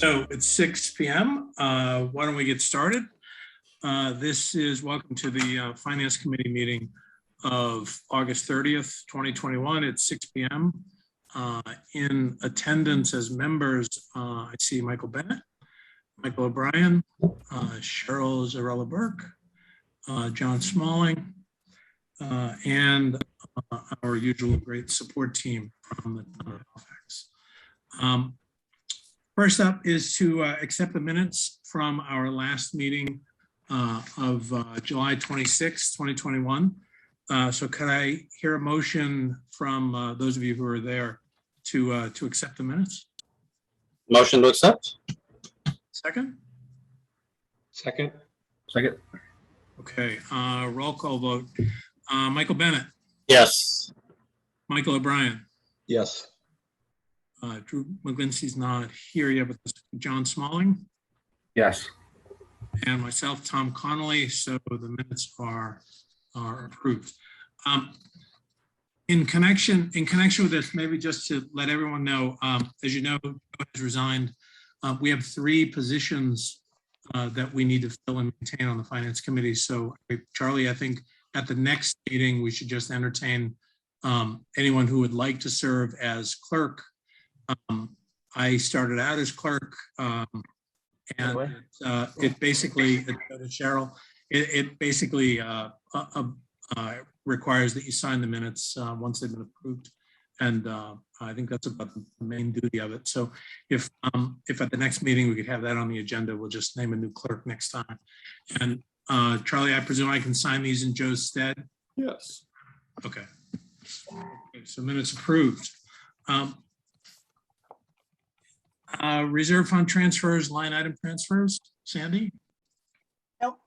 So it's 6 p.m. Why don't we get started? This is welcome to the Finance Committee meeting of August 30th, 2021 at 6 p.m. In attendance as members, I see Michael Bennett, Michael O'Brien, Cheryl Zarella Burke, John Smalling, and our usual great support team from the town of Halifax. First up is to accept the minutes from our last meeting of July 26, 2021. So could I hear a motion from those of you who are there to accept the minutes? Motion to accept. Second? Second. Okay, roll call vote. Michael Bennett. Yes. Michael O'Brien. Yes. Drew McGlincy's not here yet, but John Smalling. Yes. And myself, Tom Connolly. So the minutes are approved. In connection with this, maybe just to let everyone know, as you know, Joe has resigned. We have 3 positions that we need to fill and maintain on the Finance Committee. So, Charlie, I think at the next meeting we should just entertain anyone who would like to serve as clerk. I started out as clerk, and it basically, Cheryl, it basically requires that you sign the minutes once they've been approved, and I think that's about the main duty of it. So if at the next meeting we could have that on the agenda, we'll just name a new clerk next time. And Charlie, I presume I can sign these in Joe's stead? Yes. Okay, so minutes approved. Reserve fund transfers, line item transfers, Sandy? Nope.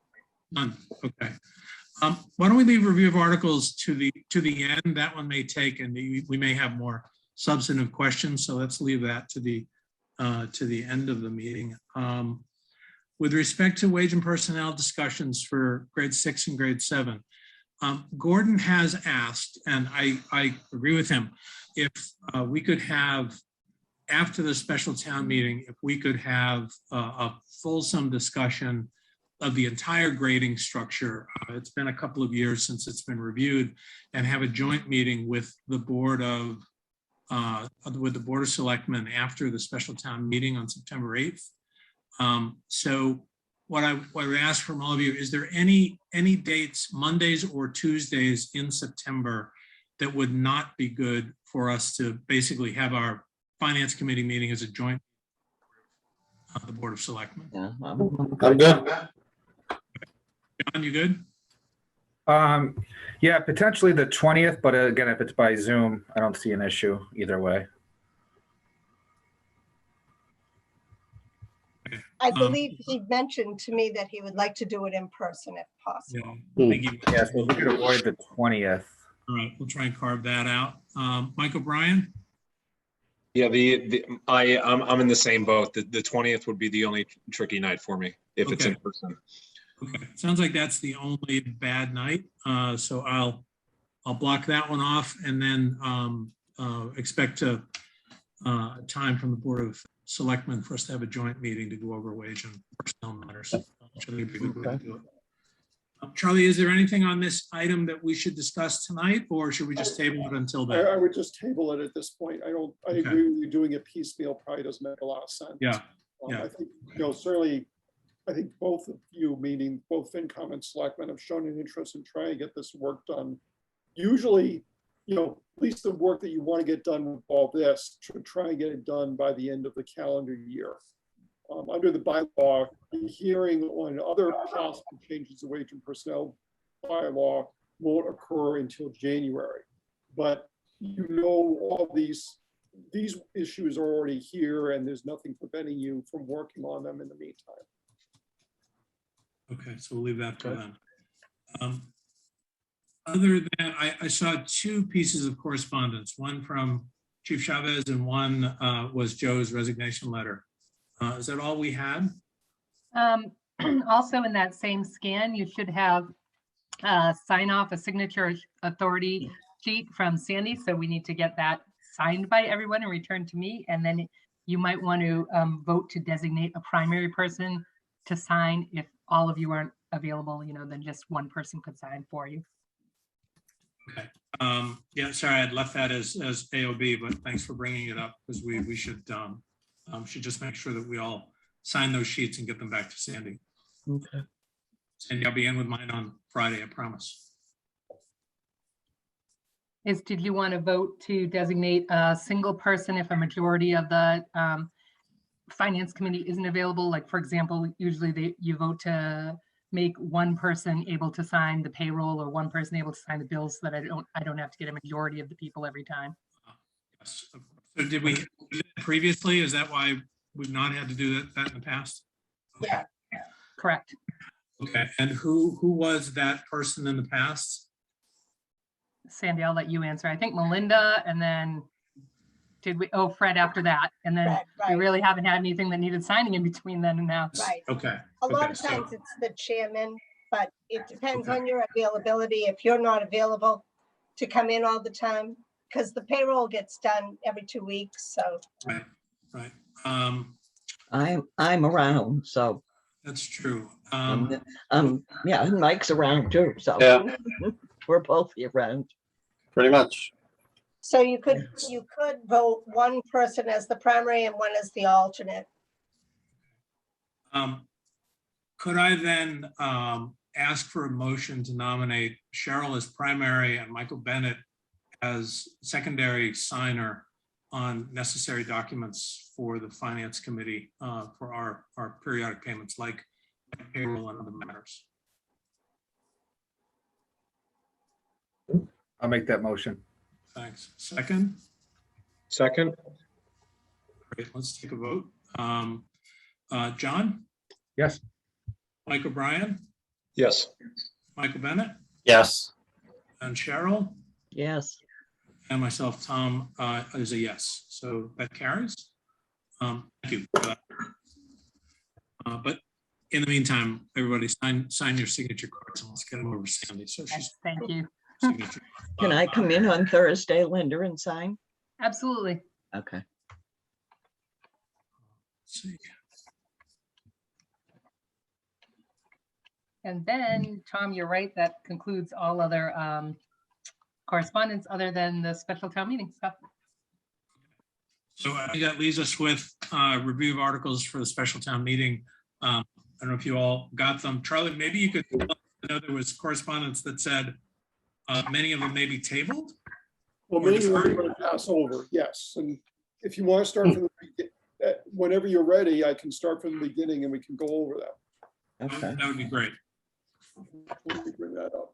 None. Okay. Why don't we leave review of articles to the end? That one may take, and we may have more substantive questions. So let's leave that to the end of the meeting. With respect to wage and personnel discussions for grade 6 and grade 7, Gordon has asked, and I agree with him, if we could have, after the special town meeting, if we could have a fulsome discussion of the entire grading structure. It's been a couple of years since it's been reviewed, and have a joint meeting with the Board of Selectmen after the special town meeting on September 8th. So what I would ask from all of you, is there any dates, Mondays or Tuesdays in September, that would not be good for us to basically have our Finance Committee meeting as a joint the Board of Selectmen? Yeah, I'm good. John, you good? Yeah, potentially the 20th, but again, if it's by Zoom, I don't see an issue either way. Okay. I believe he mentioned to me that he would like to do it in person if possible. Yes, we could avoid the 20th. All right, we'll try and carve that out. Mike O'Brien? Yeah, I'm in the same boat. The 20th would be the only tricky night for me if it's in person. Okay, sounds like that's the only bad night. So I'll block that one off, and then expect time from the Board of Selectmen for us to have a joint meeting to go over wage and personnel matters. Should be a good way to do it. Charlie, is there anything on this item that we should discuss tonight, or should we just table it until then? I would just table it at this point. I agree with you, doing it piecemeal probably doesn't make a lot of sense. Yeah. I think, certainly, I think both of you, meaning both FinCom and Selectmen, have shown an interest in trying to get this work done. Usually, at least the work that you want to get done with all this, to try and get it done by the end of the calendar year. Under the bylaw, the hearing on other possible changes to wage and personnel bylaw won't occur until January. But all these issues are already here, and there's nothing preventing you from working on them in the meantime. Okay, so we'll leave that for then. Other than, I saw 2 pieces of correspondence, one from Chief Chavez and one was Joe's resignation letter. Is that all we had? Also in that same scan, you should have sign off a signature authority sheet from Sandy. So we need to get that signed by everyone and returned to me. And then you might want to vote to designate a primary person to sign. If all of you aren't available, then just one person could sign for you. Okay. Yeah, sorry, I'd left that as AOB, but thanks for bringing it up, because we should just make sure that we all sign those sheets and get them back to Sandy. Okay. Sandy, I'll be in with mine on Friday, I promise. Did you want to vote to designate a single person if a majority of the finance committee isn't available? Like, for example, usually you vote to make one person able to sign the payroll or one person able to sign the bills, so that I don't have to get a majority of the people every time. Yes. So did we do that previously? Is that why we've not had to do that in the past? Yeah. Correct. Okay, and who was that person in the past? Sandy, I'll let you answer. I think Melinda, and then Fred after that. And then Right, we right, really haven't had anything that needed signing in between then and now. right. Okay. A lot okay, of so- times it's the chairman, but it depends Okay. on your availability. If you're not available to come in all the time, because the payroll gets done every 2 weeks, so. Right. I'm around, so, That's true. yeah, and Mike's around too, so. Yeah. We're both around. Pretty much. So you could vote one person as the primary and one as the alternate. Could I then ask for a motion to nominate Cheryl as primary and Michael Bennett as secondary signer on necessary documents for the finance committee for our periodic payments like payroll and other matters? I'll make that motion. Thanks. Second? Second? Great, let's take a vote. John? Yes. Mike O'Brien? Yes. Michael Bennett? Yes. And Cheryl? Yes. And myself, Tom, is a yes. So that carries. Thank you for that. But in the meantime, everybody sign your signature cards and let's get them over to Sandy. So she's Yes, thank you. signature. Can I come in on Thursday, Linda, and sign? Absolutely. Okay. Let's see. And then, Tom, you're right, that concludes all other correspondence other than the special town meeting stuff. So I think that leaves us with review of articles for the special town meeting. I don't know if you all got them. Charlie, maybe you could, I know there was correspondence that said many of them may be tabled. Well, Or maybe we're deferred. going to pass over, yes. And if you want to start from the, whenever you're ready, I can start from the beginning and we can go over that. Okay. That would be great. Let me bring that up.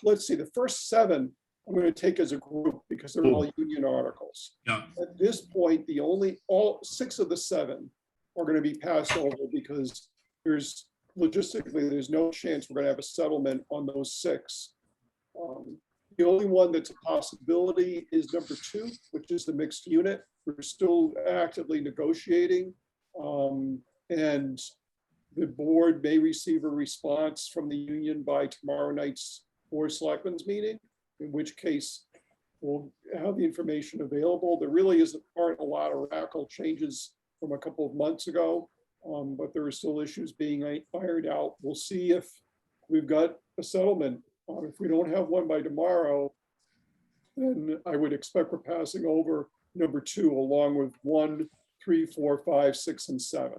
Let's see, the first 7 I'm going to take as a group because they're all union articles. Yeah. At this point, all 6 of the 7 are going to be passed over because logistically, there's no chance we're going to have a settlement on those 6. The only one that's a possibility is number 2, which is the mixed unit. We're still actively negotiating. And the board may receive a response from the union by tomorrow night's Board of Selectmen's meeting, in which case we'll have the information available. There really aren't a lot of radical changes from a couple of months ago, but there are still issues being ironed out. We'll see if we've got a settlement. If we don't have one by tomorrow, then I would expect we're passing over number 2 along with 1, 3, 4, 5, 6, and 7.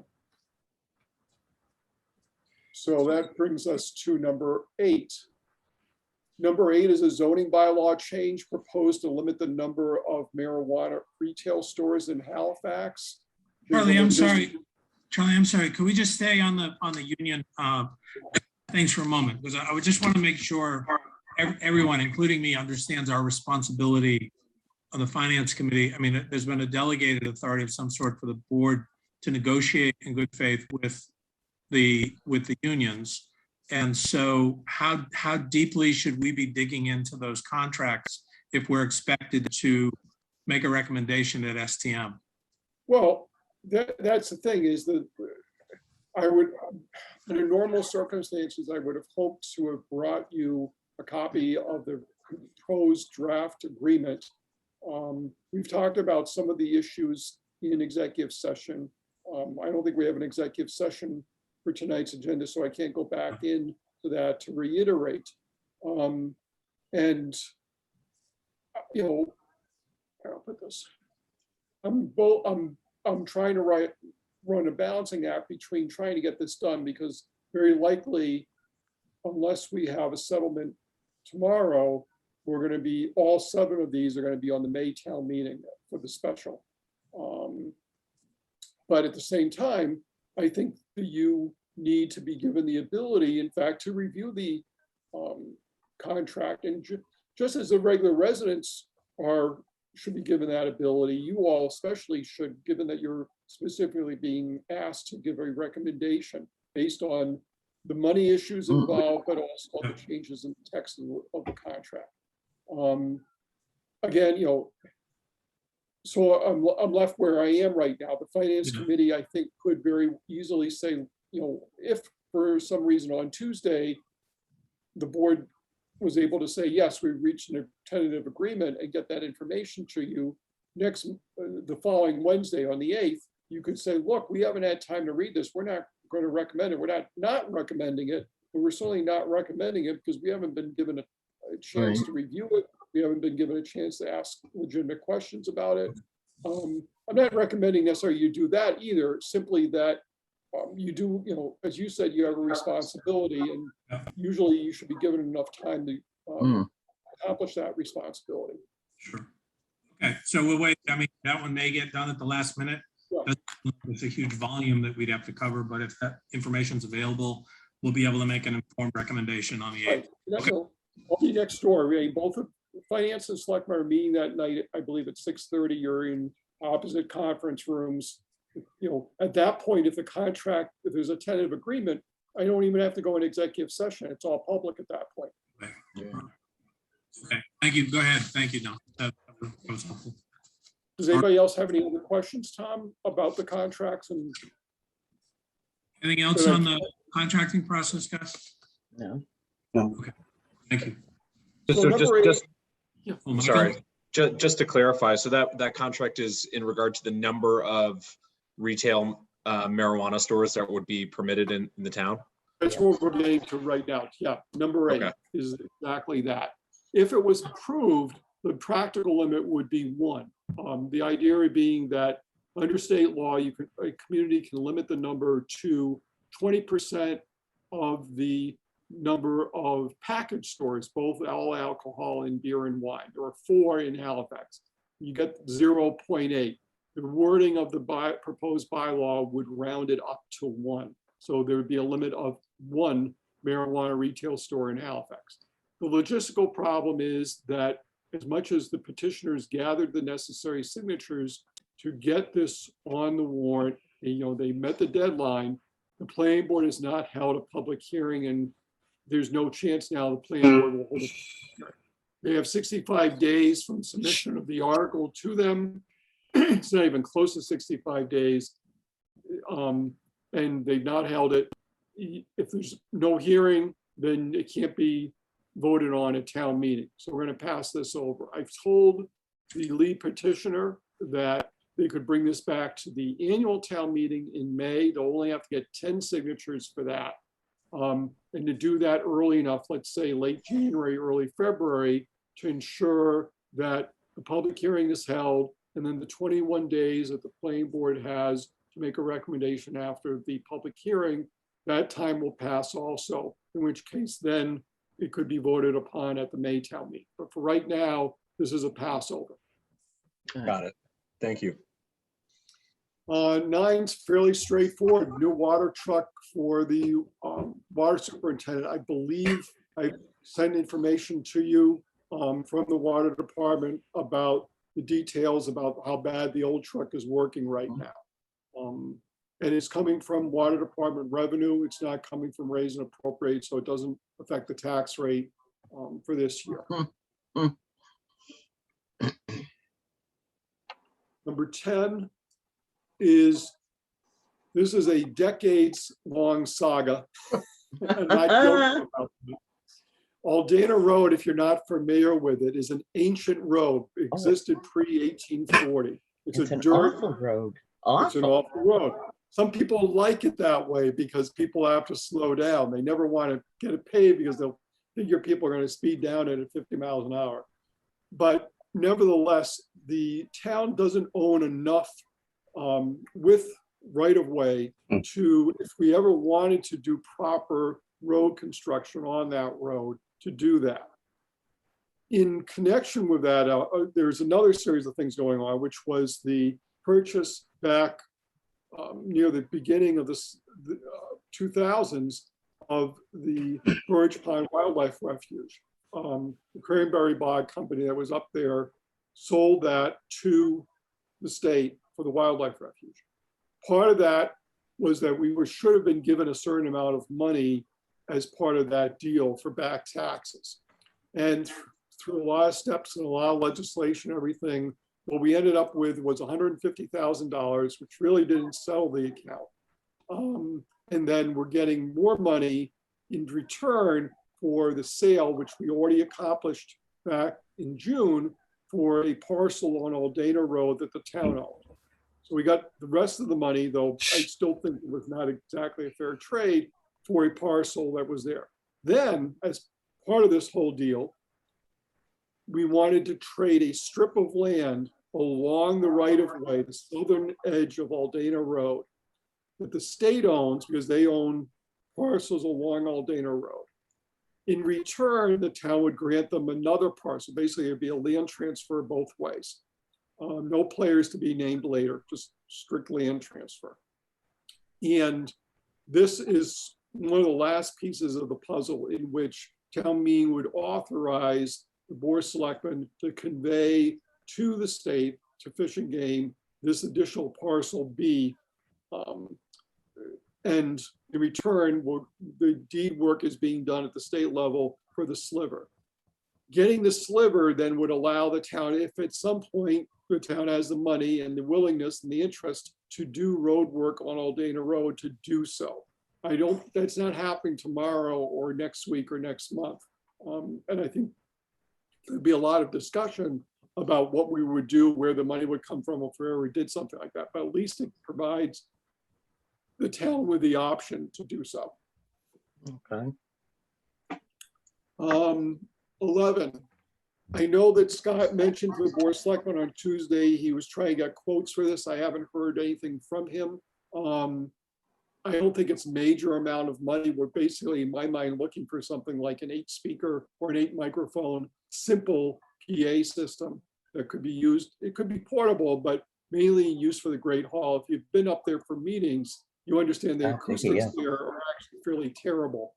So that brings us to number 8. Number 8 is a zoning bylaw change proposed to limit the number of marijuana retail stores in Halifax. Charlie, I'm sorry. Charlie, I'm sorry. Could we just stay on the union things for a moment? Because I would just want to make sure everyone, including me, understands our responsibility on the finance committee. I mean, there's been a delegated authority of some sort for the board to negotiate in good faith with the unions. And so how deeply should we be digging into those contracts if we're expected to make a recommendation at STM? Well, that's the thing is that I would, under normal circumstances, I would have hoped to have brought you a copy of the proposed draft agreement We've talked about some of the issues in executive session. I don't think we have an executive session for tonight's agenda, so I can't go back in to that to reiterate. And, you know, I'll put this. I'm trying to run a balancing act between trying to get this done, because very likely, unless we have a settlement tomorrow, we're going to be, all 7 of these are going to be on the May town meeting for the special. But at the same time, I think that you need to be given the ability, in fact, to review the contract. And just as the regular residents should be given that ability, you all especially should, given that you're specifically being asked to give a recommendation based on the money issues involved, but also the changes in the text of the contract. Again, you know, so I'm left where I am right now. The finance committee, I think, could very easily say, you know, if for some reason on Tuesday, the board was able to say, yes, we reached a tentative agreement, and get that information to you the following Wednesday on the 8th, you could say, look, we haven't had time to read this. We're not going to recommend it. We're not recommending it, but we're certainly not recommending it because we haven't been given a chance to review it. We haven't been given a chance to ask legitimate questions about it. I'm not recommending necessarily you do that either, simply that you do, you know, as you said, you have a responsibility, and usually you should be given enough time to accomplish that responsibility. Sure. Okay, so we'll wait. I mean, that one may get done at the last minute. Yeah. It's a huge volume that we'd have to cover, but if that information's available, we'll be able to make an informed recommendation on the 8th. Right. Okay. I'll be next door. Both of finance and selectmen are meeting that night, I believe at 6:30. You're in opposite conference rooms. You know, at that point, if there's a tentative agreement, I don't even have to go in executive session. It's all public at that point. Okay, thank you. Go ahead. Thank you, Don. That was helpful. Does anybody else have any other questions, Tom, about the contracts? And Anything else on the contracting process, guys? No. Okay, thank you. Just to clarify, so that contract is in regard to the number of retail marijuana stores that would be permitted in the town? That's what we're getting to right now. Yeah, number 8 is exactly that. If it was approved, the practical limit would be 1. The idea being that under state law, a community can limit the number to 20% of the number of package stores, both all alcohol and beer and wine. There are 4 in Halifax. You get 0.8. The wording of the proposed bylaw would round it up to 1. So there would be a limit of 1 marijuana retail store in Halifax. The logistical problem is that as much as the petitioners gathered the necessary signatures to get this on the warrant, and, you know, they met the deadline, the planning board has not held a public hearing, and there's no chance now the planning board will hold a hearing. They have 65 days from submission of the article to them. It's not even close to 65 days. And they've not held it. If there's no hearing, then it can't be voted on at town meeting. So we're going to pass this over. I've told the lead petitioner that they could bring this back to the annual town meeting in May. They'll only have to get 10 signatures for that. And to do that early enough, let's say late January, early February, to ensure that the public hearing is held, and then the 21 days that the planning board has to make a recommendation after the public hearing, that time will pass also, in which case then it could be voted upon at the May town meeting. But for right now, this is a passover. Got it. Thank you. 9's fairly straightforward. New water truck for the water superintendent. I believe I sent information to you from the water department about the details about how bad the old truck is working right now. And it's coming from water department revenue. It's not coming from raise and appropriate, so it doesn't affect the tax rate for this year. Number 10 is, this is a decades-long saga. I'm not joking about it. Aldana Road, if you're not familiar with it, is an ancient road. It existed pre-1840. It's a an dirt, awful road. it's an Awful. awful road. Some people like it that way because people have to slow down. They never want to get it paved because they'll figure people are going to speed down it at 50 miles an hour. But nevertheless, the town doesn't own enough with right-of-way to, if we ever wanted to do proper road construction on that road, to do that. In connection with that, there's another series of things going on, which was the purchase back near the beginning of the 2000s of the Burridge Pond Wildlife Refuge. The Cranberry Bog company that was up there sold that to the state for the wildlife refuge. Part of that was that we should have been given a certain amount of money as part of that deal for back taxes. And through a lot of steps and a lot of legislation, everything, what we ended up with was $150,000, which really didn't settle the account. And then we're getting more money in return for the sale, which we already accomplished back in June, for a parcel on Aldana Road that the town owned. So we got the rest of the money, though I still think it was not exactly a fair trade, for a parcel that was there. Then, as part of this whole deal, we wanted to trade a strip of land along the right-of-way, the southern edge of Aldana Road, that the state owns because they own parcels along Aldana Road. In return, the town would grant them another parcel. Basically, it'd be a land transfer both ways. No players to be named later, just strict land transfer. And this is one of the last pieces of the puzzle in which town meeting would authorize the board of selectmen to convey to the state, to Fish and Game, this additional parcel B. And in return, the deed work is being done at the state level for the sliver. Getting the sliver then would allow the town, if at some point the town has the money and the willingness and the interest to do road work on Aldana Road, to do so. That's not happening tomorrow or next week or next month. And I think there'd be a lot of discussion about what we would do, where the money would come from if we ever did something like that. But at least it provides the town with the option to do so. Okay. 11. I know that Scott mentioned to the board of selectmen on Tuesday, he was trying to get quotes for this. I haven't heard anything from him. I don't think it's a major amount of money. We're basically, in my mind, looking for something like an 8-speaker or an 8-microphone, simple PA system that could be used. It could be portable, but mainly used for the Great Hall. If you've been up there for meetings, you understand the acoustics there are actually fairly terrible,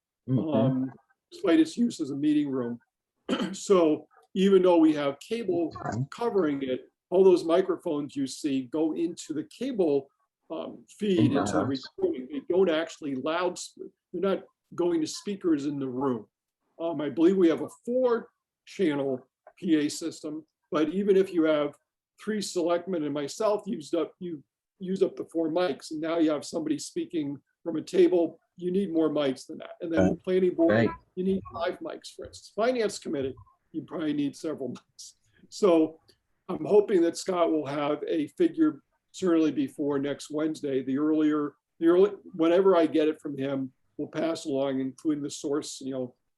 despite its use as a meeting room. So even though we have cable covering it, all those microphones you see go into the cable feed into the recording. They don't actually they're not going to speakers in the room. I believe we have a 4-channel PA system, but even if you have 3 selectmen and myself you use up the 4 mics, and now you have somebody speaking from a table, you need more mics than that. And then the planning board, you need 5 mics, for instance. Finance committee, you probably need several mics. So I'm hoping that Scott will have a figure certainly before next Wednesday. Whenever I get it from him, we'll pass along, including the source,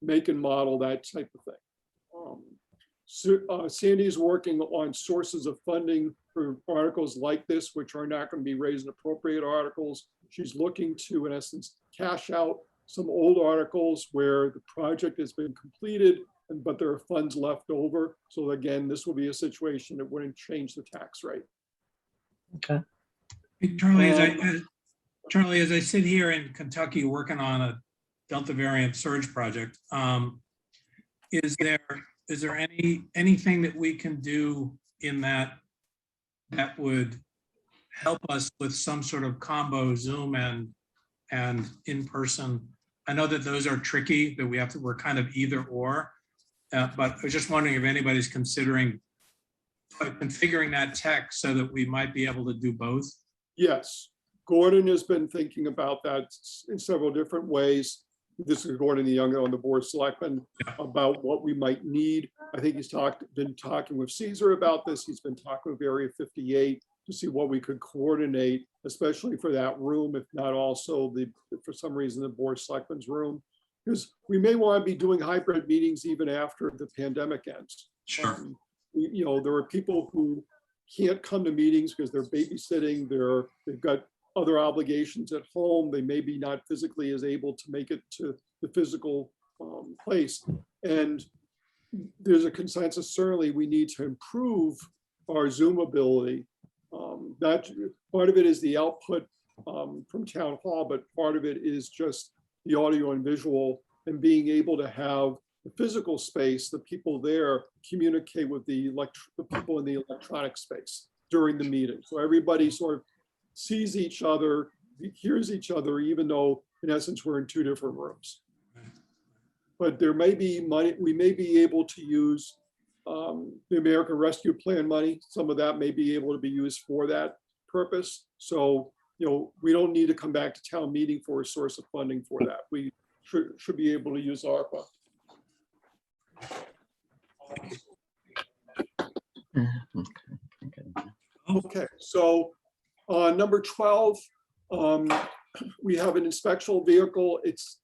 make and model, that type of thing. Sandy's working on sources of funding for articles like this, which are not going to be raised and appropriate articles. She's looking to, in essence, cash out some old articles where the project has been completed, but there are funds left over. So again, this will be a situation that wouldn't change the tax rate. Okay. Hey, Charlie, as I sit here in Kentucky working on a Delta variant surge project, is there anything that we can do in that would help us with some sort of combo Zoom and in person? I know that those are tricky, that we're kind of either or, but I was just wondering if anybody's considering configuring that tech so that we might be able to do both. Yes, Gordon has been thinking about that in several different ways. this is Gordon the Younger on the Board of Selectmen, about what we might need. I think he's been talking with Caesar about this. He's been talking with Area 58 to see what we could coordinate, especially for that room, if not also for some reason, the Board of Selectmen's room. Because we may want to be doing hybrid meetings even after the pandemic ends. Sure. There are people who can't come to meetings because they're babysitting, they've got other obligations at home. They may be not physically as able to make it to the physical place. And there's a consensus, certainly we need to improve our Zoom ability. That part of it is the output from town hall, but part of it is just the audio and visual, and being able to have the physical space, the people there communicate with the people in the electronic space during the meeting. So everybody sort of sees each other, hears each other, even though in essence we're in two different rooms. But there may be money, we may be able to use the American Rescue Plan money. Some of that may be able to be used for that purpose. So, we don't need to come back to town meeting for a source of funding for that. We should be able to use ARPA. Okay, so number 12, we have an inspectional vehicle. It's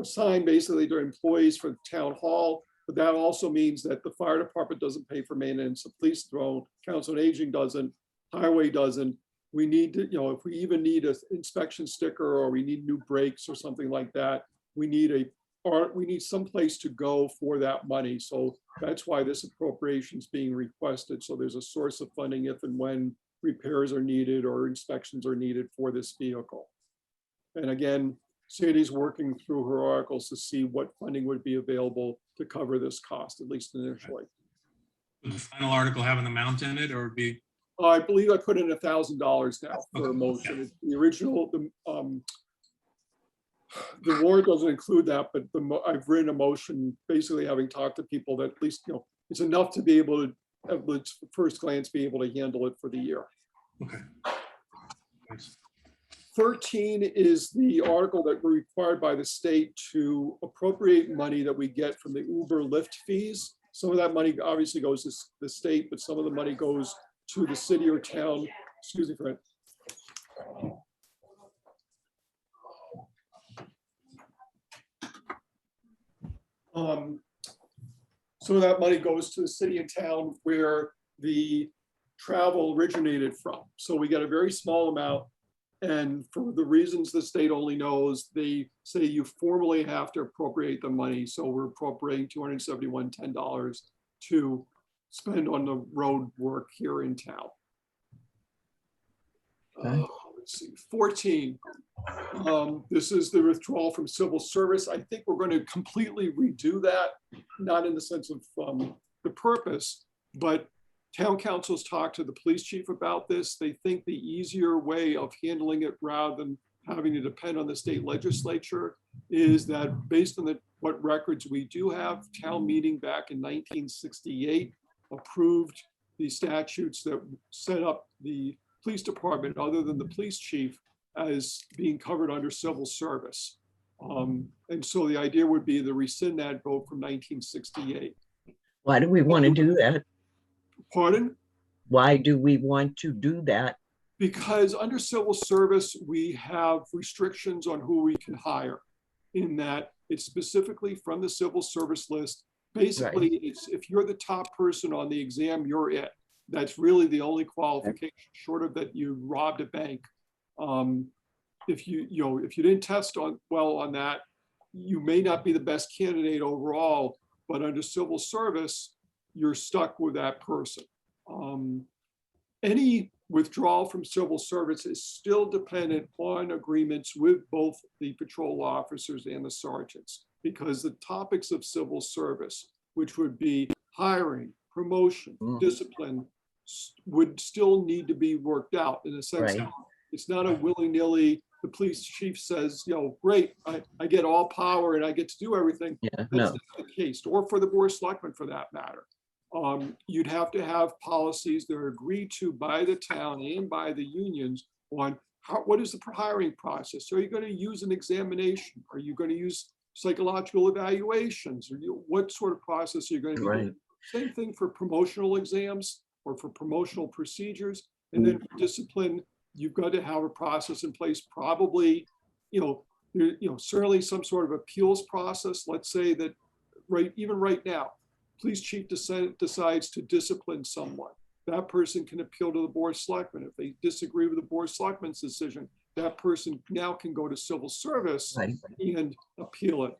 assigned basically to employees for the town hall, but that also means that the fire department doesn't pay for maintenance, the police don't, council on aging doesn't, highway doesn't. We need to, if we even need an inspection sticker or we need new brakes or something like that, we need some place to go for that money. So that's why this appropriation is being requested. So there's a source of funding if and when repairs are needed or inspections are needed for this vehicle. And again, Sandy's working through her articles to see what funding would be available to cover this cost, at least initially. Would the final article have an amount in it, or be? I believe I put in $1,000 now for a motion. The original, the warrant doesn't include that, but I've written a motion basically having talked to people that at least, it's enough to be able to, at first glance, be able to handle it for the year. Okay. Thanks. 13 is the article that we're required by the state to appropriate money that we get from the Uber Lyft fees. Some of that money obviously goes to the state, but some of the money goes to the city or town. Excuse me for it. Some of that money goes to the city and town where the travel originated from. So we get a very small amount. And for the reasons the state only knows, they say you formally have to appropriate the money. So we're appropriating $271.10 to spend on the road work here in town. Let's see, 14. This is the withdrawal from civil service. I think we're going to completely redo that, not in the sense of the purpose, but town councils talked to the police chief about this. They think the easier way of handling it rather than having to depend on the state legislature is that based on what records we do have, town meeting back in 1968 approved the statutes that set up the police department, other than the police chief, as being covered under civil service. And so the idea would be to rescind that vote from 1968. Why do we want to do that? Pardon? Why do we want to do that? Because under civil service, we have restrictions on who we can hire, in that it's specifically from the civil service list. Basically, right. It's if you're the top person on the exam, you're it. That's really the only qualification, short of that you robbed a bank. If you didn't test well on that, you may not be the best candidate overall, but under civil service, you're stuck with that person. Any withdrawal from civil service is still dependent on agreements with both the patrol officers and the sergeants, because the topics of civil service, which would be hiring, promotion, discipline, would still need to be worked out in a sense. Right. It's not a willy-nilly, the police chief says, great, I get all power and I get to do everything. Yeah, that's not the case, or for the board of selectmen for that matter. You'd have to have policies that are agreed to by the town and by the unions on what is the hiring process. Are you going to use an examination? Are you going to use psychological evaluations, or what sort of process you're going to be doing. Right. Same thing for promotional exams or for promotional procedures. And then for discipline, you've got to have a process in place, probably, certainly some sort of appeals process. Let's say that even right now, police chief decides to discipline someone. That person can appeal to the board of selectmen. If they disagree with the board of selectmen's decision, that person now can go to civil service Right. and appeal it.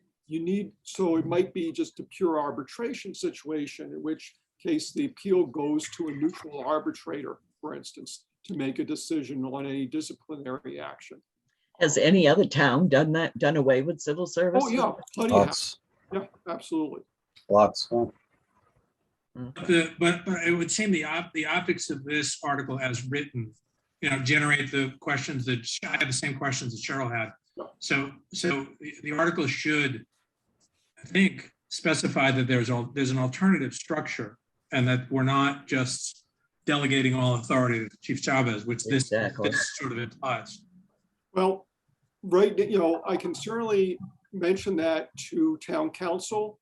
So it might be just a pure arbitration situation, in which case the appeal goes to a neutral arbitrator, for instance, to make a decision on any disciplinary action. Has any other town done away with civil service? Oh, yeah, plenty of, Lots, yeah, absolutely. lots. Yeah. But it would seem the optics of this article as written, generate the questions that I had the same questions that Cheryl had. So the article should, I think, specify that there's an alternative structure, and that we're not just delegating all authority to Chief Chavez, which this sort of implies. Well, right, I can certainly mention that to town council.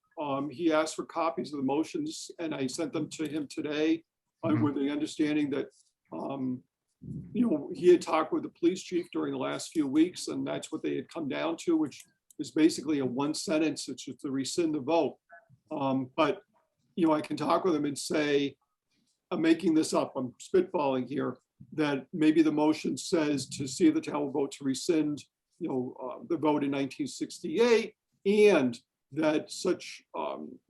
He asked for copies of the motions, and I sent them to him today with the understanding that, he had talked with the police chief during the last few weeks, and that's what they had come down to, which is basically a one sentence. It's just to rescind the vote. But, I can talk with him and say, I'm making this up, I'm spitballing here, that maybe the motion says to see if the town will vote to rescind, the vote in 1968, and that such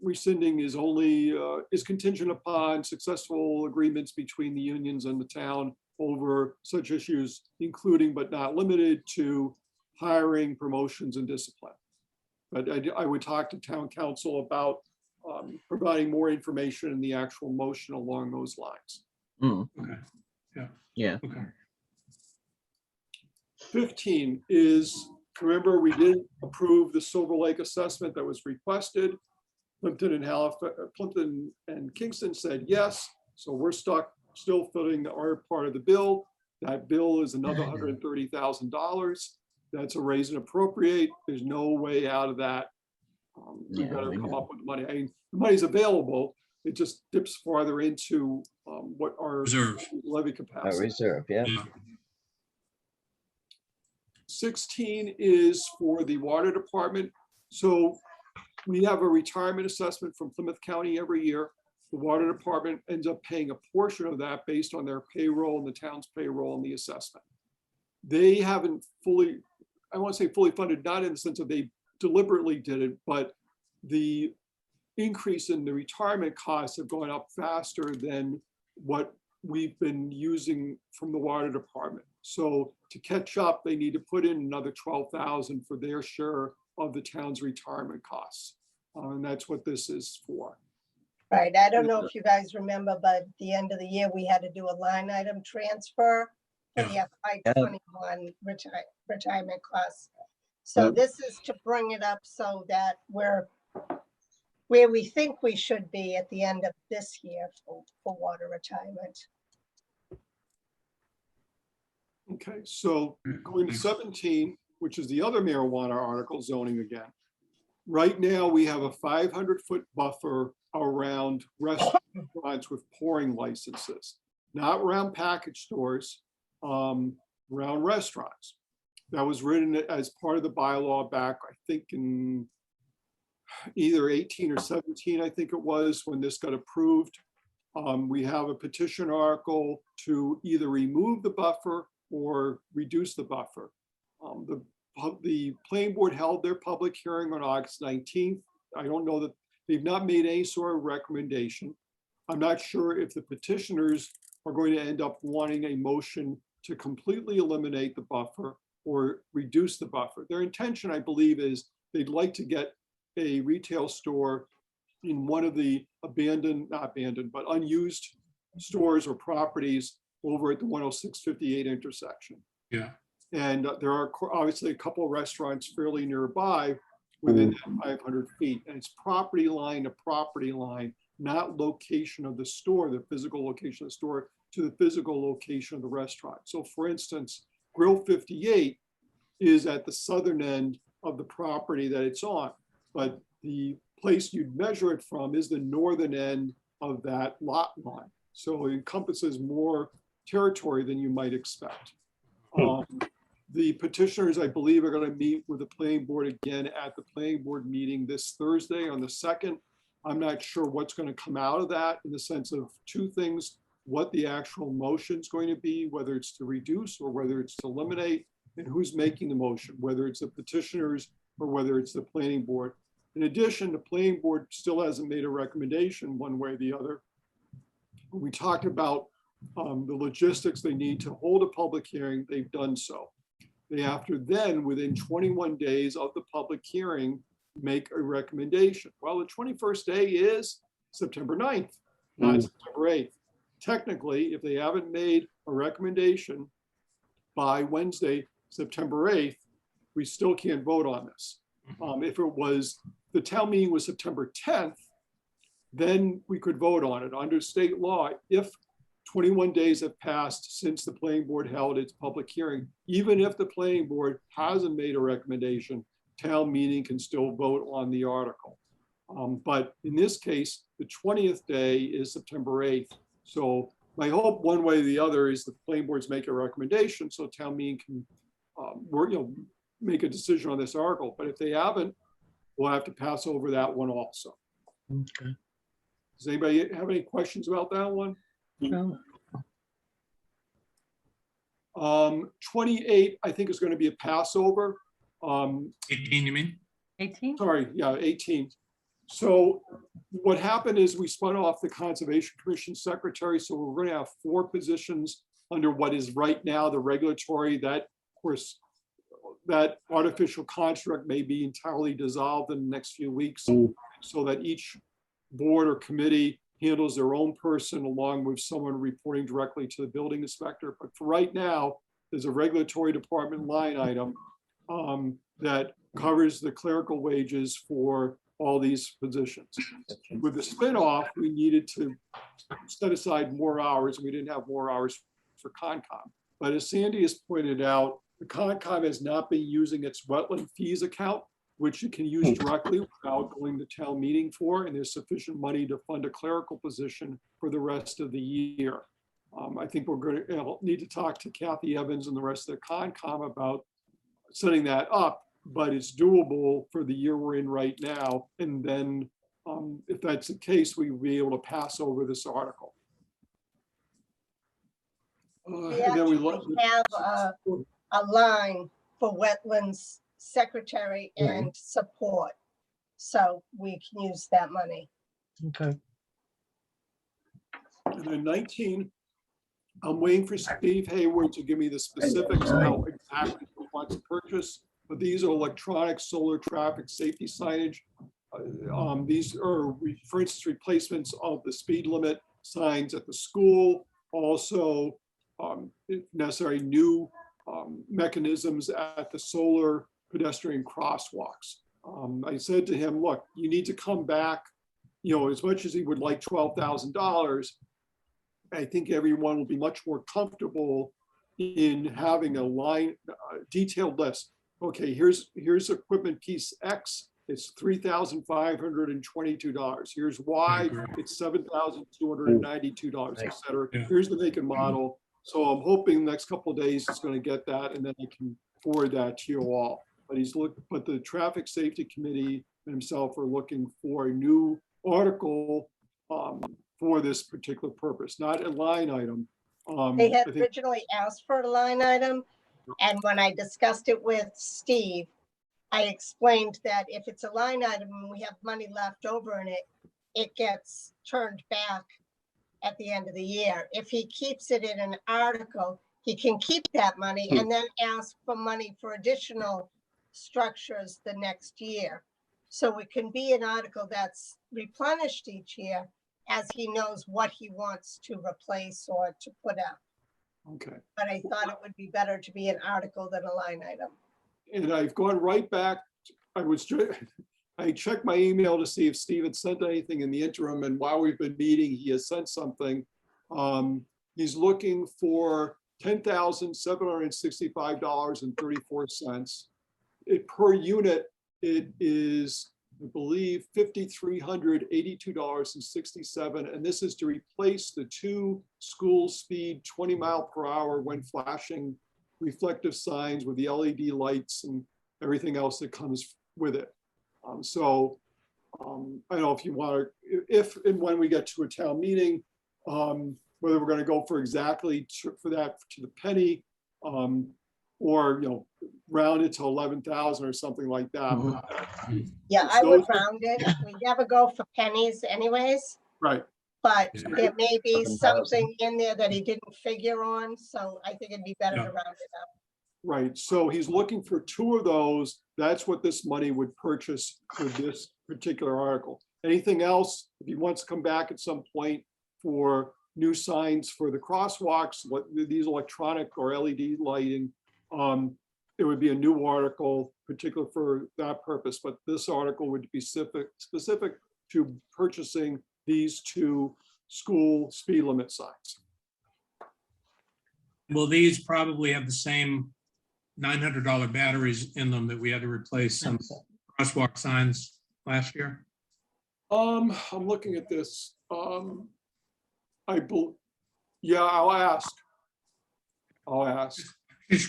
rescinding is only is contingent upon successful agreements between the unions and the town over such issues, including but not limited to hiring, promotions, and discipline. But I would talk to town council about providing more information in the actual motion along those lines. Okay. Yeah. Okay. 15 is, remember, we did approve the Silver Lake assessment that was requested. Plimpton and Halifax, Plimpton and Kingston said yes. So we're still filling our part of the bill. That bill is another $130,000. That's a raise and appropriate. There's no way out of that. We've got to come up with money. I mean, the money's available. It just dips farther into what our Reserve. levy capacity. Reserve, yeah. 16 is for the water department. So we have a retirement assessment from Plymouth County every year. The water department ends up paying a portion of that based on their payroll and the town's payroll and the assessment. They haven't fully, I want to say fully funded, not in the sense that they deliberately did it, but the increase in the retirement costs have gone up faster than what we've been using from the water department. So to catch up, they need to put in another $12,000 for their share of the town's retirement costs. And that's what this is for. Right, I don't know if you guys remember, but at the end of the year, we had to do a line item transfer for the FY21 retirement costs. So this is to bring it up so that we're where we think we should be at the end of this year for water retirement. Okay, so going to 17, which is the other marijuana article, zoning again. Right now, we have a 500-foot buffer around restaurants with pouring licenses, not around package stores, around restaurants. That was written as part of the bylaw back, I think, in either 18 or 17, I think it was, when this got approved. We have a petition article to either remove the buffer or reduce the buffer. The planning board held their public hearing on August 19th. I don't know that they've not made any sort of recommendation. I'm not sure if the petitioners are going to end up wanting a motion to completely eliminate the buffer or reduce the buffer. Their intention, I believe, is they'd like to get a retail store in one of the not abandoned, but unused stores or properties over at the 106-58 intersection. Yeah. And there are obviously a couple of restaurants fairly nearby within that 500 feet. And it's property line to property line, not location of the store, the physical location of the store to the physical location of the restaurant. So for instance, Grill 58 is at the southern end of the property that it's on. But the place you'd measure it from is the northern end of that lot line. So it encompasses more territory than you might expect. The petitioners, I believe, are going to meet with the planning board again at the planning board meeting this Thursday on the 2nd. I'm not sure what's going to come out of that in the sense of two things: what the actual motion is going to be, whether it's to reduce or whether it's to eliminate, and who's making the motion, whether it's the petitioners or whether it's the planning board. In addition, the planning board still hasn't made a recommendation one way or the other. When we talked about the logistics they need to hold a public hearing, they've done so. They have to then, within 21 days of the public hearing, make a recommendation. Well, the 21st day is September 9th, not September 8th. Technically, if they haven't made a recommendation by Wednesday, September 8th, we still can't vote on this. If it was, the town meeting was September 10th, then we could vote on it. Under state law, if 21 days have passed since the planning board held its public hearing, even if the planning board hasn't made a recommendation, town meeting can still vote on the article. But in this case, the 20th day is September 8th. So my hope, one way or the other, is the planning boards make a recommendation so town meeting can make a decision on this article. But if they haven't, we'll have to pass over that one also. Okay. Does anybody have any questions about that one? No. 28, I think, is going to be a passover. 18, you mean? 18? Sorry, yeah, 18. So what happened is we spun off the Conservation Commission secretary. So we're going to have 4 positions under what is right now the regulatory. That, of course, that artificial construct may be entirely dissolved in the next few weeks, so that each board or committee handles their own person along with someone reporting directly to the building inspector. But for right now, there's a regulatory department line item that covers the clerical wages for all these positions. With the spin-off, we needed to set aside more hours, and we didn't have more hours for Concom. But as Sandy has pointed out, the Concom has not been using its wetland fees account, which you can use directly without going to town meeting for, and there's sufficient money to fund a clerical position for the rest of the year. I think we're going to need to talk to Kathy Evans and the rest of the Concom about setting that up, but it's doable for the year we're in right now. And then if that's the case, we'll be able to pass over this article. We And then we actually have a line for wetlands secretary and support. So we can use that money. Okay. And then 19, I'm waiting for Steve Hayward to give me the specifics of how exactly he wants to purchase. But these are electronic solar traffic safety signage. These are, for instance, replacements of the speed limit signs at the school. Also, if necessary, new mechanisms at the solar pedestrian crosswalks. I said to him, look, you need to come back, as much as he would like $12,000, I think everyone will be much more comfortable in having a line, detailed list. Okay, here's equipment piece X, it's $3,522. Here's Y, it's $7,292, et cetera. Yeah. Here's the make and model. So I'm hoping the next couple of days it's going to get that, and then I can forward that to you all. But the Traffic Safety Committee and himself are looking for a new article for this particular purpose, not a line item. They had originally asked for a line item. And when I discussed it with Steve, I explained that if it's a line item and we have money left over in it, it gets turned back at the end of the year. If he keeps it in an article, he can keep that money and then ask for money for additional structures the next year. So it can be an article that's replenished each year as he knows what he wants to replace or to put up. Okay. But I thought it would be better to be an article than a line item. And I've gone right back. I checked my email to see if Steve had sent anything in the interim, and while we've been meeting, he has sent something. He's looking for $10,765.34. per unit, it is, I believe, $5,382.67. And this is to replace the 2 school speed 20 mile per hour when flashing reflective signs with the LED lights and everything else that comes with it. I don't know if you want to, if and when we get to a town meeting, whether we're going to go for exactly for that to the penny, or round it to 11,000 or something like that. Yeah, I would round it. We never go for pennies anyways, Right. but there may be something in there that he didn't figure on, so I think it'd be better to Yeah. round it up. Right. So he's looking for 2 of those. That's what this money would purchase for this particular article. Anything else, if he wants to come back at some point for new signs for the crosswalks, these electronic or LED lighting, it would be a new article, particular for that purpose. But this article would be specific to purchasing these 2 school speed limit signs. Will these probably have the same $900 batteries in them that we had to replace some crosswalk signs last year? I'm looking at this. Yeah, I'll ask.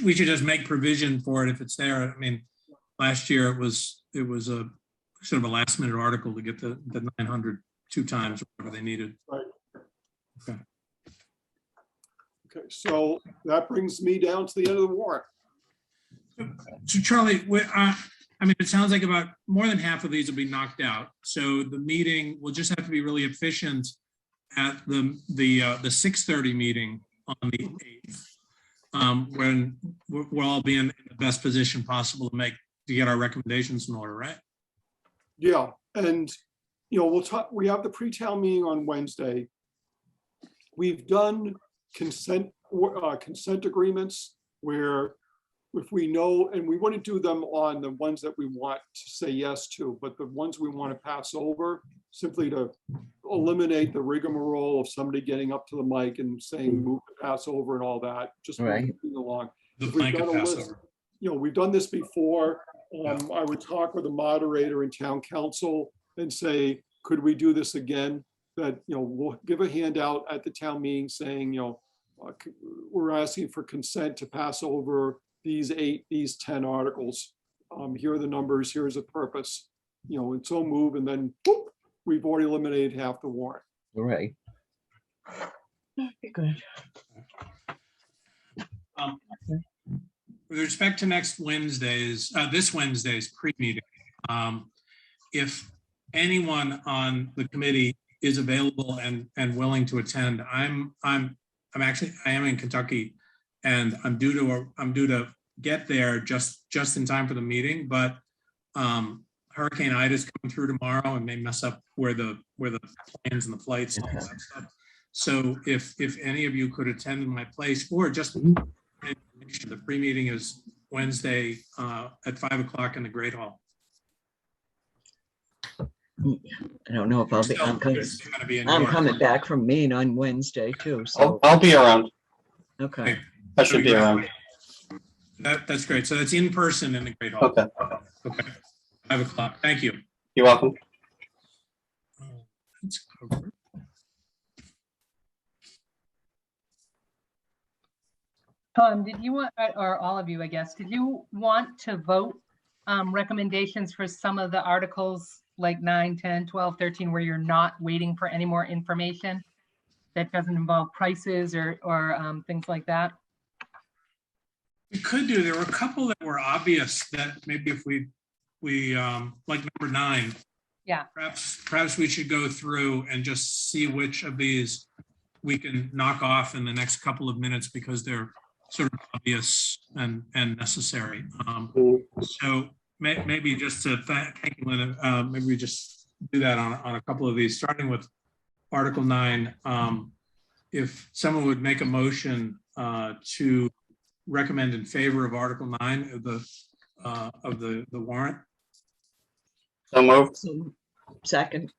We should just make provision for it if it's there. I mean, last year it was a sort of a last minute article to get the 900 2 times, whatever they needed. Right. Okay. Okay, so that brings me down to the end of the warrant. So Charlie, I mean, it sounds like about more than half of these will be knocked out. So the meeting will just have to be really efficient at the 6:30 meeting on the 8th, when we'll all be in the best position possible to get our recommendations in order, right? Yeah, and we'll talk. We have the pre-town meeting on Wednesday. We've done consent agreements where if we know, and we want to do them on the ones that we want to say yes to, but the ones we want to pass over, simply to eliminate the rigmarole of somebody getting up to the mic and saying move to pass over and all that, just moving along. The We've blanket got a list. passover. We've done this before. I would talk with the moderator and town council and say, could we do this again? That, we'll give a handout at the town meeting saying, we're asking for consent to pass over these 10 articles. Here are the numbers, here's the purpose, and so move, and then whoop, we've already eliminated half the warrant. Right. Good. With respect to this Wednesday's pre-meeting, if anyone on the committee is available and willing to attend, I am in Kentucky, and I'm due to get there just in time for the meeting, but Hurricane Ida is coming through tomorrow and may mess up where the plans and the flights and all that stuff. So if any of you could attend in my place, or just the pre-meeting is Wednesday at 5 o'clock in the Great Hall. I don't know if I'll be. I'm coming back from Maine on Wednesday too. So I'll be around. okay. I should be around. That's great. So that's in person in the Great Hall. Okay. Okay. 5 o'clock. Thank you. You're welcome. That's covered. Tom, did you want, or all of you, I guess, did you want to vote recommendations for some of the articles like 9, 10, 12, 13, where you're not waiting for any more information that doesn't involve prices or things like that? We could do. There were a couple that were obvious that maybe if we like number 9. Yeah. Perhaps we should go through and just see which of these we can knock off in the next couple of minutes because they're sort of obvious and necessary. So maybe just to thank you, Linda, maybe we just do that on a couple of these, starting with Article 9. If someone would make a motion to recommend in favor of Article 9 of the warrant. So moved. So, second.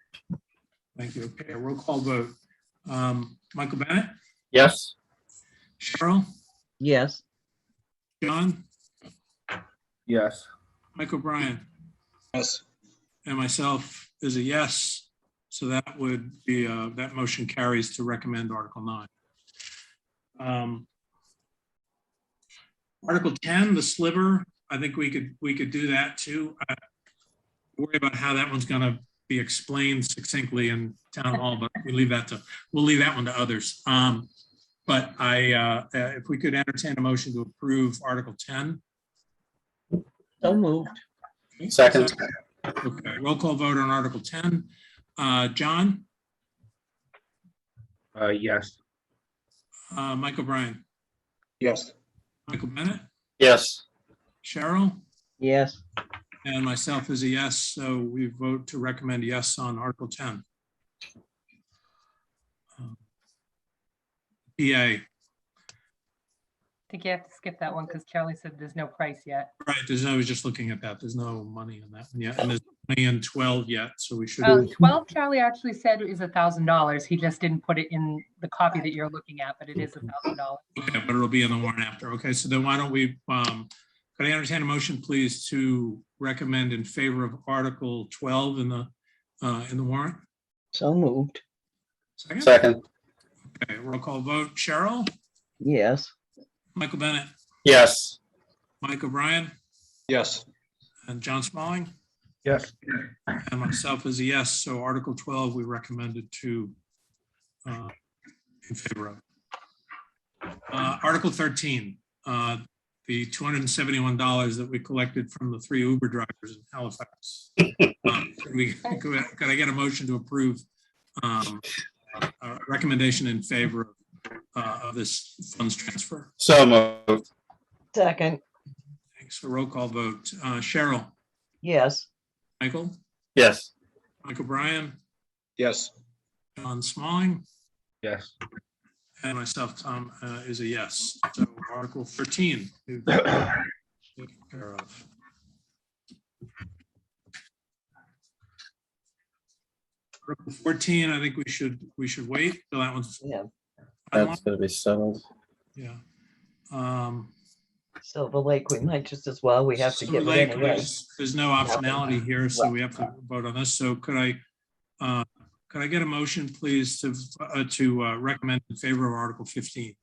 Thank you. Okay, a roll call vote. Michael Bennett, Yes. Cheryl, Yes. John, Yes. Mike O'Brien, Yes. and myself is a yes. So that would be, that motion carries to recommend Article 9. Article 10, the sliver, I think we could do that too. Worry about how that one's gonna be explained succinctly in town hall, but we'll leave that one to others. But if we could entertain a motion to approve Article 10. So moved. Okay, Second. Okay, roll call vote on Article 10. John, Yes. Mike O'Brien, Yes. Michael Bennett, Yes. Cheryl, Yes. and myself is a yes. So we vote to recommend yes on Article 10. PA, I think you have to skip that one because Charlie said there's no price yet. right, I was just looking at that. There's no money in that one yet. And there's money in 12 yet, so we should. 12, Charlie actually said is $1,000. He just didn't put it in the copy that you're looking at, but it is $1,000. Okay, but it'll be in the warrant after. Okay, so then why don't we, could I entertain a motion, please, to recommend in favor of Article 12 in the warrant? So moved. Second. Okay, roll call vote. Cheryl, Yes. Michael Bennett, Yes. Mike O'Brien, Yes. and John Smalling, Yes. and myself is a yes. So Article 12, we recommended to in favor of. Article 13, the $271 that we collected from the 3 Uber drivers in Halifax. Could I get a motion to approve a recommendation in favor of this funds transfer? So moved. Second. Thanks. A roll call vote. Cheryl, Yes. Michael, Yes. Mike O'Brien, Yes. John Smalling, Yes. and myself, Tom, is a yes. So Article 13. we've taken care of. Article 14, I think we should wait till that one's. Yeah. That's gonna be settled. Yeah. Silver Lake, we might just as well. We have to Silver give it Lake, anyway. there's no optionality here, so we have to vote on this. So could I get a motion, please, to recommend in favor of Article 15?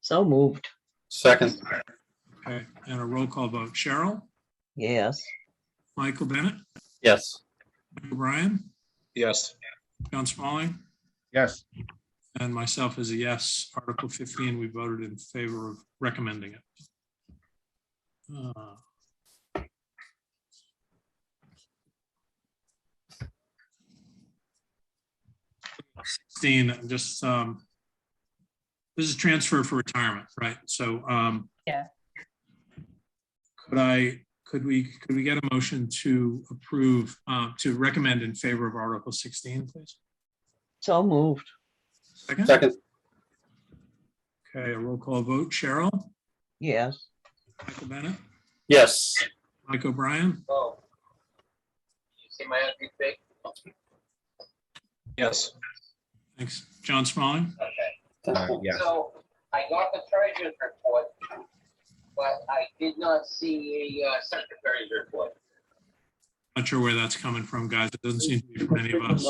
So moved. Second. Okay, and a roll call vote. Cheryl, Yes. Michael Bennett, Yes. Mike O'Brien, Yes. John Smalling, Yes. and myself is a yes. Article 15, we voted in favor of recommending it. 16, just this is transfer for retirement, right? So Yeah. could we get a motion to approve, to recommend in favor of Article 16, please? So moved. Second? Second. Okay, a roll call vote. Cheryl, Yes. Michael Bennett, Yes. Mike O'Brien, Oh. You see my ugly face? Yes. thanks. John Smalling, Okay. Yes. So I got the treasurer's report, but I did not see a secretary's report. not sure where that's coming from, guys. It doesn't seem to be from any of us.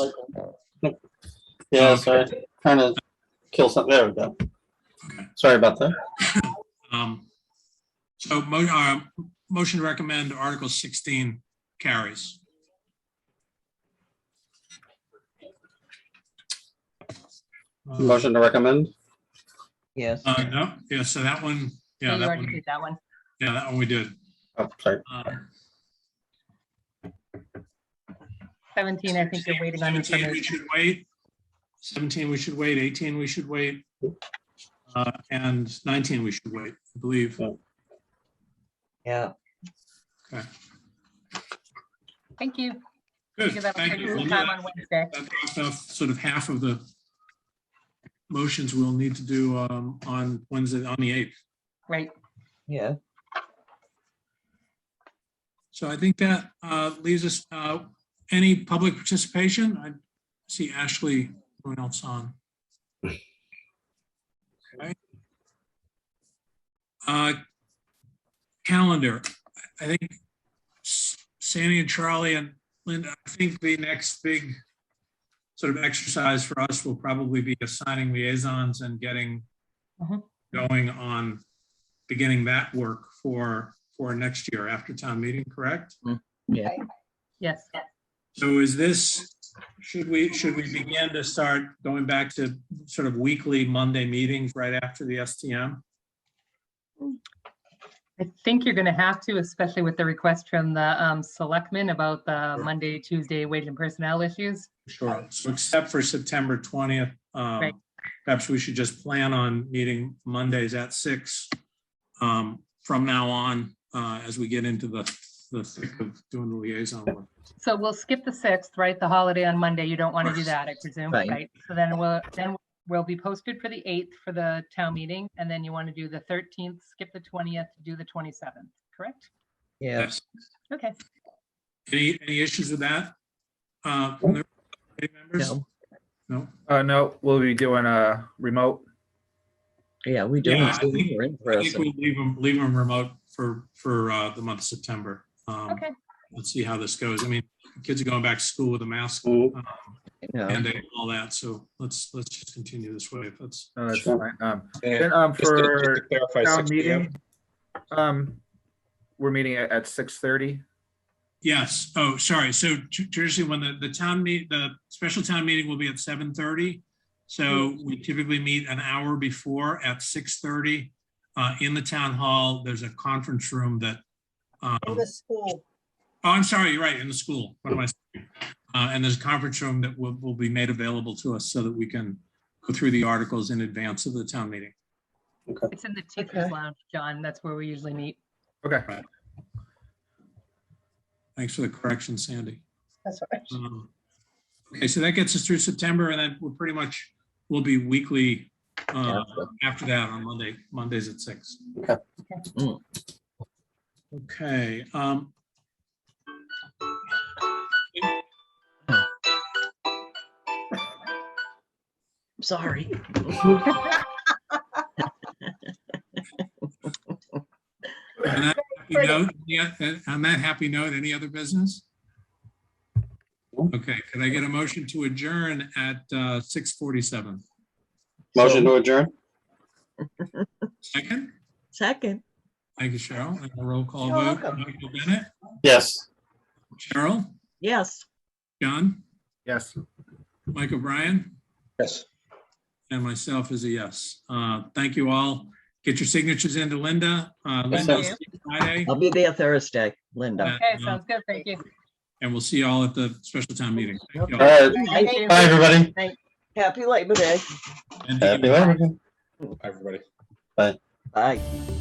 Yeah, sorry. Trying to kill something. There we go. Okay. Sorry about that. So motion to recommend Article 16 carries. Motion to recommend. Yes. No, yeah, so that one, Yeah, yeah, you that already one, did that one. yeah, that one we did. Oh, sorry. 17, I think you're waiting on 17, we information. should wait. 17, we should wait. 18, we should wait. And 19, we should wait, I believe. Yeah. Okay, Thank you. good. Figure that'll Thank save you you. some time on Wednesday. That crossed off sort of half of the motions we'll need to do on Wednesday, on the 8th. Right. Yeah. So I think that leaves us, any public participation? I see Ashley, everyone else on. Okay. Calendar, I think Sandy and Charlie and Linda, I think the next big sort of exercise for us will probably be assigning liaisons and getting going on beginning that work for next year after town meeting, correct? Yeah. Yes. So is this, should we begin to start going back to sort of weekly Monday meetings right after the STM? I think you're going to have to, especially with the request from the selectmen about the Monday, Tuesday wage and personnel issues. Sure. So except for September 20th, Right. perhaps we should just plan on meeting Mondays at 6 from now on as we get into the thick of doing the liaison work. So we'll skip the 6th, right? The holiday on Monday. You don't want to do that, I presume, Right. right? So then we'll be posted for the 8th for the town meeting, and then you want to do the 13th, skip the 20th, do the 27th, correct? Yeah. Yes. Okay. Any issues with that? From the committee members? No. No? No, we'll be doing a remote. Yeah, we do. Yeah, I Zoom think- or in I think person. we'll leave them remote for the month of September. Okay. Let's see how this goes. I mean, kids are going back to school with a mask Yeah. and all that. So let's just continue this way. If that's No, that's Sure. fine. And Then just to for clarify, town 6 p.m. meeting, we're meeting at 6:30. yes. Oh, sorry. So traditionally, when the special town meeting will be at 7:30. So we typically meet an hour before at 6:30 in the town hall. There's a conference room that. In the school. Oh, I'm sorry, you're right, in the school. What am I saying? And there's a conference room that will be made available to us so that we can go through the articles in advance of the town meeting. It's in the teacher's lounge, John. That's where we usually meet. Okay. Thanks for the correction, Sandy. That's right. Okay, so that gets us through September, and then we'll be weekly after that on Mondays at 6. Okay. Mm. Okay. Sorry. On that happy note, any other business? Okay, could I get a motion to adjourn at 6:47? Motion to adjourn? Second? Second. Thank you, Cheryl. And a roll call You're vote. welcome. Michael Bennett, Yes. Cheryl, Yes. John, Yes. Mike O'Brien, Yes. and myself is a yes. Thank you all. Get your signatures into Linda. Linda's Friday, I'll be there Thursday, Linda. Okay, sounds good. Thank you. and we'll see you all at the special town meeting. Thank you All all. right. Thank you. Bye, everybody. Happy Labor Day. And Happy Labor Day. Everybody. Bye.